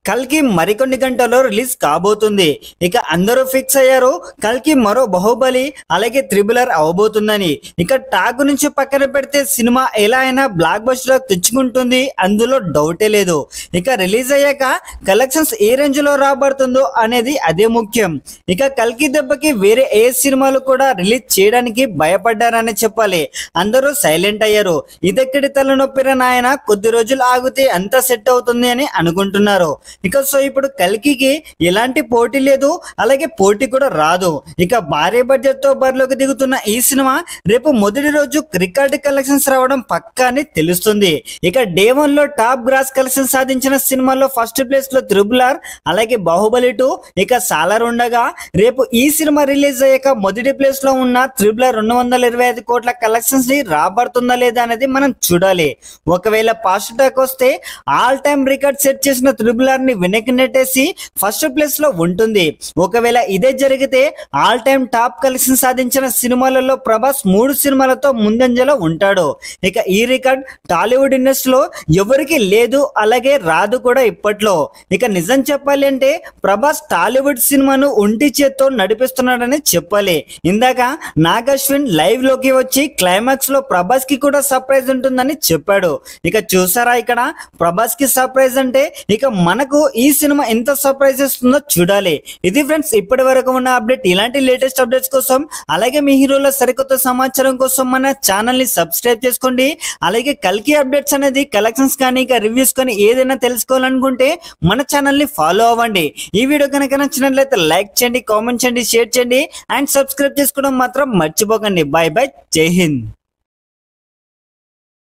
కల్కి మరికొన్ని గంటల్లో రిలీజ్ కాబోతుంది. ఇక అందరూ ఫిక్స్ అయ్యారు కల్కి మరో బాహుబలి అలాగే త్రిబులర్ అవబోతుందని. ఇక టాక్ నుంచి పక్కన పెడితే సినిమా ఎలా అయినా బ్లాక్ బస్టర్ తెచ్చుకుంటుంది, అందులో డౌటే లేదు. ఇక రిలీజ్ అయ్యాక కలెక్షన్స్ ఏ రేంజ్ లో రాబడుతుందో అనేది అదే ముఖ్యం. ఇక కల్కి దెబ్బకి వేరే ఏ సినిమాలు కూడా రిలీజ్ చేయడానికి భయపడ్డారని చెప్పాలి. అందరూ సైలెంట్ అయ్యారు. ఇదెక్కడి తలనొప్పిరా నాయన, కొద్ది రోజులు ఆగితే అంతా సెట్ అవుతుంది అని అనుకుంటున్నారు. ఇక సో ఇప్పుడు కల్కికి ఎలాంటి పోటీ లేదు, అలాగే పోటీ కూడా రాదు. ఇక భారీ బడ్జెట్ తో బరిలోకి దిగుతున్న ఈ సినిమా రేపు మొదటి రోజు రికార్డ్ కలెక్షన్స్ రావడం పక్కా అని తెలుస్తుంది. ఇక డే 1 లో టాప్ గ్రాస్ కలెక్షన్ సాధించిన సినిమాల్లో ఫస్ట్ ప్లేస్ లో త్రిబులర్ అలాగే బాహుబలి 2 ఇక సాలార్ ఉండగా, రేపు ఈ సినిమా రిలీజ్ అయ్యాక మొదటి ప్లేస్ లో ఉన్న త్రిబులర్ 225 కోట్ల కలెక్షన్స్ ని రాబడుతుందా లేదా అనేది మనం చూడాలి. ఒకవేళ పాజిటివ్ టాక్ వస్తే ఆల్ టైమ్ రికార్డ్ సెట్ చేసిన త్రిబులర్ ని వెనక్కి నెట్టేసి ఫస్ట్ ప్లేస్ లో ఉంటుంది. ఒకవేళ ఇదే జరిగితే ఆల్ టైమ్ టాప్ కలెక్షన్ సాధించిన సినిమాలలో ప్రభాస్ 3 సినిమాలతో ముందంజలో ఉంటాడు. ఇక ఈ రికార్డ్ టాలీవుడ్ ఇండస్ట్రీలో ఎవరికి లేదు, అలాగే రాదు కూడా ఇప్పట్లో. ఇక నిజం చెప్పాలి అంటే ప్రభాస్ టాలీవుడ్ సినిమాను ఒంటి చేత్తో నడిపిస్తున్నాడని చెప్పాలి. ఇందాక నాగ్ అశ్విన్ లైవ్ లోకి వచ్చి క్లైమాక్స్ లో ప్రభాస్ కి కూడా సర్ప్రైజ్ ఉంటుందని చెప్పాడు. ఇక చూసారా, ఇక్కడ ప్రభాస్ కి సర్ప్రైజ్ అంటే ఇక మనకు ఈ సినిమా ఎంత సర్ప్రైజ్ ఇస్తుందో చూడాలి. ఇది ఫ్రెండ్స్ ఇప్పటి వరకు ఉన్న అప్డేట్. ఇలాంటి లేటెస్ట్ అప్డేట్స్ కోసం అలాగే మీ హీరోల సరికొత్త సమాచారం కోసం మన ఛానల్ ని సబ్స్క్రైబ్ చేసుకోండి. అలాగే కల్కి అప్డేట్స్ అనేది కలెక్షన్స్ కానీ ఇక రివ్యూస్ కానీ ఏదైనా తెలుసుకోవాలనుకుంటే మన ఛానల్ ని ఫాలో అవ్వండి. ఈ వీడియో కనుక నచ్చినట్లయితే లైక్ చేయండి, కామెంట్ చేయండి, షేర్ చేయండి అండ్ సబ్స్క్రైబ్ చేసుకోవడం మాత్రం మర్చిపోకండి. బై బై, జై హింద్.